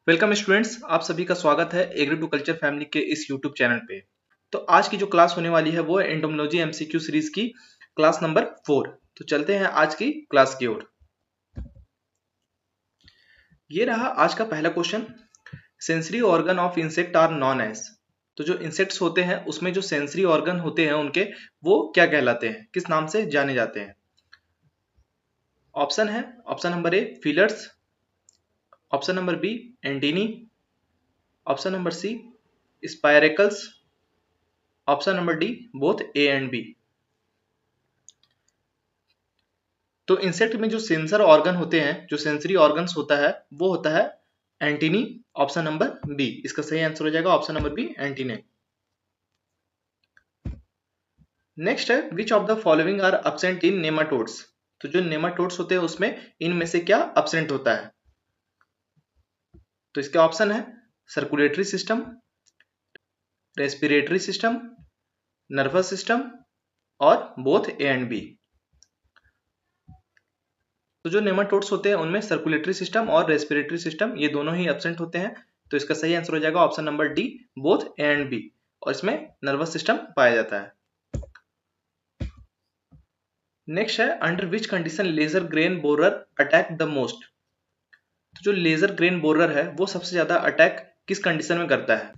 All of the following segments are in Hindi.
वेलकम स्टूडेंट्स, आप सभी का स्वागत है एग्री टू कल्चर फैमिली के इस यूट्यूब चैनल पे। तो आज की जो क्लास होने वाली है वो है एंटोमोलॉजी एमसीक्यू सीरीज की क्लास नंबर 4। तो चलते हैं आज की क्लास की ओर। ये रहा आज का पहला question. Sensory organ of insect are known as. तो जो इंसेक्ट्स होते हैं उसमें जो सेंसरी ऑर्गन होते हैं उनके वो क्या कहलाते हैं, किस नाम से जाने जाते हैं? ऑप्शन है, option number A feelers, option number B antennae, option number C spiracles, option number D both A and B. तो इंसेक्ट में जो सेंसर ऑर्गन होते हैं, जो सेंसरी ऑर्गन्स होता है वो होता है एंटीनी, ऑप्शन नंबर बी। इसका सही आंसर हो जाएगा option number B antennae. Next है which of the following are absent in nematodes. तो जो नेमाटोड्स होते हैं उसमें इनमें से क्या एब्सेंट होता है? तो इसके ऑप्शन है circulatory system, respiratory system, nervous system और बोथ ए एंड बी। तो जो नेमाटोड्स होते हैं उनमें सर्कुलेटरी सिस्टम और रेस्पिरेटरी सिस्टम ये दोनों ही एब्सेंट होते हैं। तो इसका सही आंसर हो जाएगा option number D both A and B, और इसमें नर्वस सिस्टम पाया जाता है। नेक्स्ट है under which condition lesser grain borer attack the most. तो जो लेजर ग्रेन बोरर है वो सबसे ज्यादा अटैक किस कंडीशन में करता है?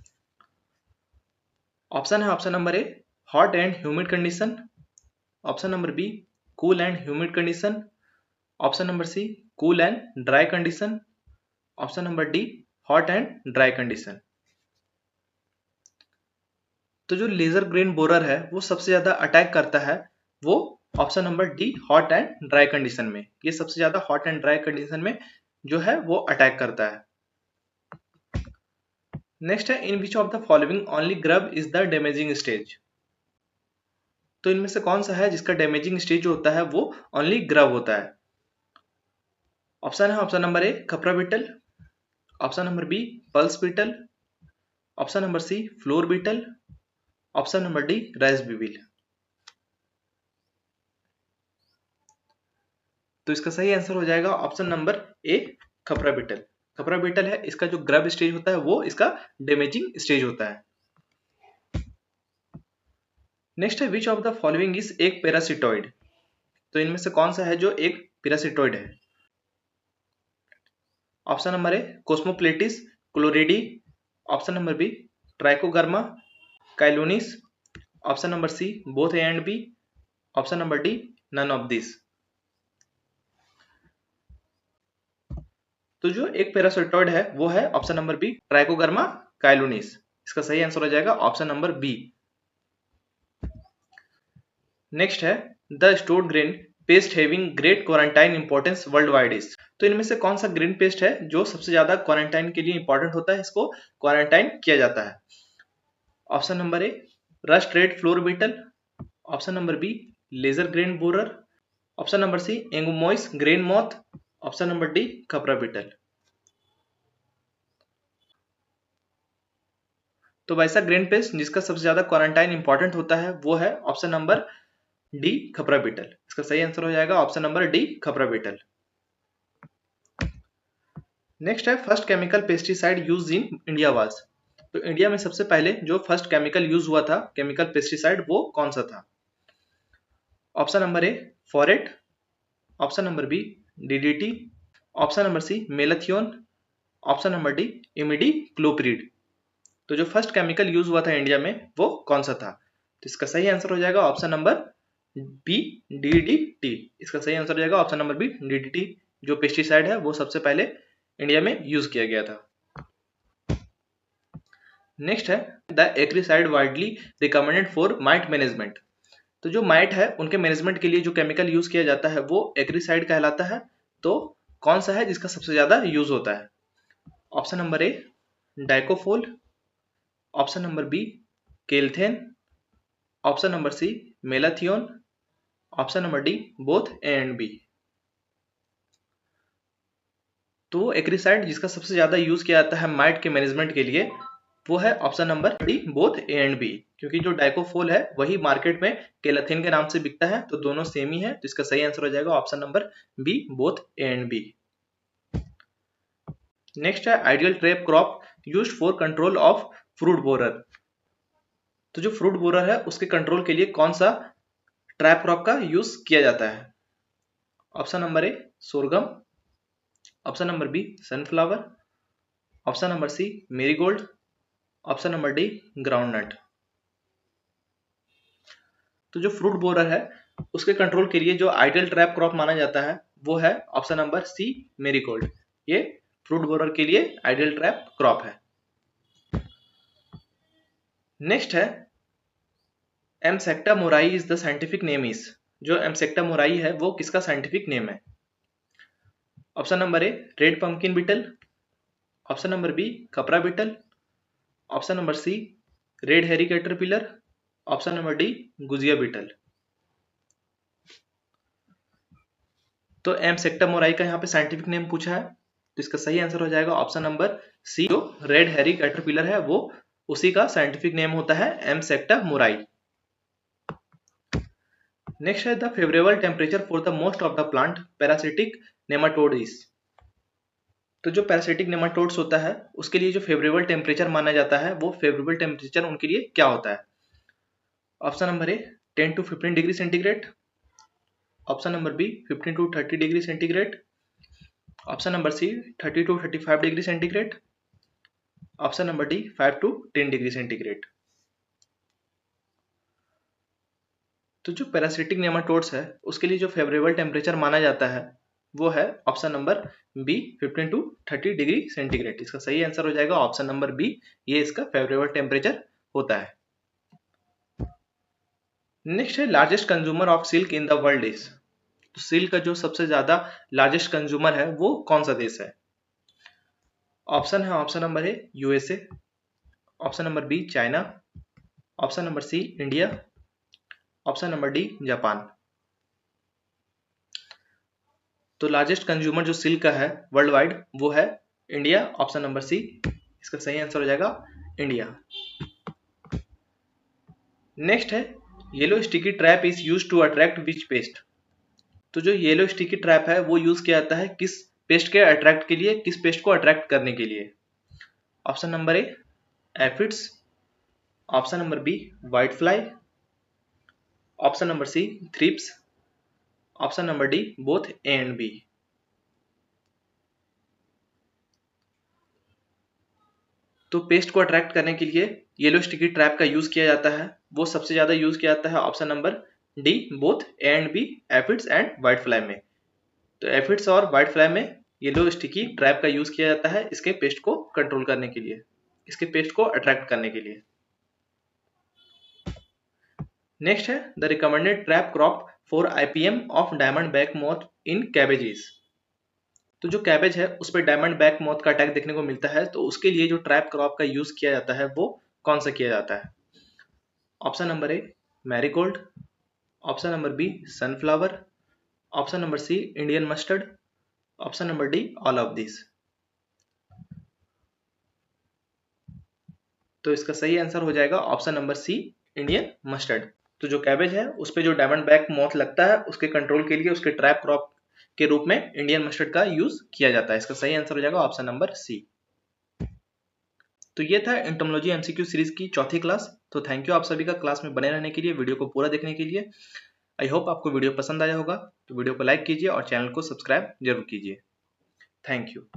ऑप्शन है option number A hot and humid condition, option number B cool and humid condition, option number C cool and dry condition, option number D hot and dry condition. तो जो लेजर ग्रेन बोरर है वो सबसे ज्यादा अटैक करता है वो option number D hot and dry condition में। ये सबसे ज्यादा हॉट एंड ड्राई कंडीशन में जो है वो अटैक करता है। नेक्स्ट है in which of the following only grub is the damaging stage. तो इनमें से कौन सा है जिसका डैमेजिंग स्टेज जो होता है वो ओनली ग्रब होता है? ऑप्शन है option number A khapra beetle, option number B pulse beetle, option number C flour beetle, option number D rice weevil. तो इसका सही आंसर हो जाएगा option number A khapra beetle. खपरा बीटल है इसका जो ग्रब स्टेज होता है वो इसका डैमेजिंग स्टेज होता है। नेक्स्ट है which of the following is एक पैरासिटोइड। तो इनमें से कौन सा है जो एक पैरासिटोइड है? Option number A Cosmoplatis chloridi, option number B Trichogramma chilonis, option number C both A and B, option number D none of this. तो जो एक पैरासिटोइड है वो है option number B Trichogramma chilonis. इसका सही आंसर हो जाएगा ऑप्शन नंबर बी। नेक्स्ट है the stored grain pest having great quarantine importance world wide is. तो इनमें से कौन सा ग्रेन पेस्ट है जो सबसे ज्यादा क्वारंटाइन के लिए इंपॉर्टेंट होता है, इसको क्वारंटाइन किया जाता है? Option number A rust red flour beetle, option number B lesser grain borer, option number C Angoumois grain moth, option number D khapra beetle. तो वैसा ग्रेन पेस्ट जिसका सबसे ज्यादा क्वारंटाइन इंपॉर्टेंट होता है वो है option number D khapra beetle. इसका सही आंसर हो जाएगा option number D khapra beetle. Next है first chemical pesticide use in India was. तो इंडिया में सबसे पहले जो फर्स्ट केमिकल यूज हुआ था, केमिकल पेस्टिसाइड, वो कौन सा था? Option number A phorate, option number B DDT, option number C malathion, option number D imidacloprid. तो जो फर्स्ट केमिकल यूज हुआ था इंडिया में वो कौन सा था? तो इसका सही आंसर हो जाएगा ऑप्शन नंबर बी डीडीटी। इसका सही आंसर हो जाएगा ऑप्शन नंबर बी डीडीटी। जो पेस्टिसाइड है वो सबसे पहले इंडिया में यूज किया गया था। नेक्स्ट है the acaricide widely recommended for mite management. तो जो माइट है उनके मैनेजमेंट के लिए जो केमिकल यूज किया जाता है वो एक्रीसाइड कहलाता है। तो कौन सा है जिसका सबसे ज्यादा यूज होता है? Option number A dicofol, option number B Kelthane, option number C malathion, option number D both A and B. तो एक्रीसाइड जिसका सबसे ज्यादा यूज किया जाता है माइट के मैनेजमेंट के लिए वो है option number D both A and B, क्योंकि जो डाइकोफोल है वही मार्केट में केलाथिन के नाम से बिकता है, तो दोनों सेम ही है। तो इसका सही आंसर हो जाएगा option number B both A and B. Next है ideal trap crop used for control of fruit borer. तो जो फ्रूट बोरर है उसके कंट्रोल के लिए कौन सा ट्रैप क्रॉप का यूज किया जाता है? Option number A sorghum, option number B sunflower, option number C marigold, option number D groundnut. तो जो फ्रूट बोरर है उसके कंट्रोल के लिए जो आइडियल ट्रैप क्रॉप माना जाता है वो है ऑप्शन नंबर सी मेरीगोल्ड। ये फ्रूट बोरर के लिए आइडियल ट्रैप क्रॉप है। नेक्स्ट है Amsacta moorei is the scientific name is. जो एमसेक्टा मोराई है वो किसका साइंटिफिक नेम है? Option number A red pumpkin beetle, option number B khapra beetle, option number C red hairy caterpillar, option number D gujhia beetle. तो एमसेक्टा मोराई का यहाँ पे साइंटिफिक नेम पूछा है, तो इसका सही आंसर हो जाएगा ऑप्शन नंबर सी। जो रेड हेरी कैटरपिलर है वो उसी का साइंटिफिक नेम होता है एमसेक्टा मोराई। नेक्स्ट है the favourable temperature for the most of the plant parasitic nematodes. तो जो पैरासिटिक नेमाटोड्स होता है उसके लिए जो फेवरेबल टेम्परेचर माना जाता है वो फेवरेबल टेम्परेचर उनके लिए क्या होता है? Option number A 10 to 15 degree centigrade, option number B 15 to 30 degree centigrade, option number C 30 to 35 degree centigrade, option number D 5 to 10 degree centigrade. तो जो पैरासिटिक नेमाटोड्स है उसके लिए जो फेवरेबल टेम्परेचर माना जाता है वो है option number B 15 to 30 degree centigrade. इसका सही आंसर हो जाएगा ऑप्शन नंबर बी, ये इसका फेवरेबल टेम्परेचर होता है। नेक्स्ट है largest consumer of silk in the world is. तो सिल्क का जो सबसे ज्यादा लार्जेस्ट कंज्यूमर है वो कौन सा देश है? ऑप्शन है option number A USA, option number B China, option number C India, option number D Japan. तो लार्जेस्ट कंज्यूमर जो सिल्क का है वर्ल्ड वाइड वो है इंडिया, ऑप्शन नंबर सी। इसका सही आंसर हो जाएगा इंडिया। नेक्स्ट है yellow sticky trap is used to attract which pest. तो जो येलो स्टिकी ट्रैप है वो यूज किया जाता है किस पेस्ट के अट्रैक्ट के लिए, किस पेस्ट को अट्रैक्ट करने के लिए? Option number A aphids, option number B white fly, option number C thrips, option number D both A and B. तो पेस्ट को अट्रैक्ट करने के लिए येलो स्टिकी ट्रैप का यूज किया जाता है, वो सबसे ज्यादा यूज किया जाता है option number D both A and B, aphids and white fly में। तो एफिड्स और व्हाइट फ्लाई में येलो स्टिकी ट्रैप का यूज किया जाता है इसके पेस्ट को कंट्रोल करने के लिए, इसके पेस्ट को अट्रैक्ट करने के लिए। नेक्स्ट है the recommended trap crop for IPM of diamond back moth in cabbages. तो जो कैबेज है उस पर डायमंड बैक मोथ का अटैक देखने को मिलता है, तो उसके लिए जो ट्रैप क्रॉप का यूज किया जाता है वो कौन सा किया जाता है? Option number A marigold, option number B sunflower, option number C Indian mustard, option number D all of this. तो इसका सही आंसर हो जाएगा option number C Indian mustard. तो जो कैबेज है उस पे जो डायमंड बैक मोथ लगता है उसके कंट्रोल के लिए उसके ट्रैप क्रॉप के रूप में इंडियन मस्टर्ड का यूज किया जाता है। इसका सही आंसर हो जाएगा ऑप्शन नंबर सी। तो ये था एंटोमोलॉजी एमसीक्यू सीरीज की चौथी क्लास। तो थैंक यू आप सभी का क्लास में बने रहने के लिए, वीडियो को पूरा देखने के लिए। आई होप आपको वीडियो पसंद आया होगा, तो वीडियो को लाइक कीजिए और चैनल को सब्सक्राइब जरूर कीजिए। Thank you.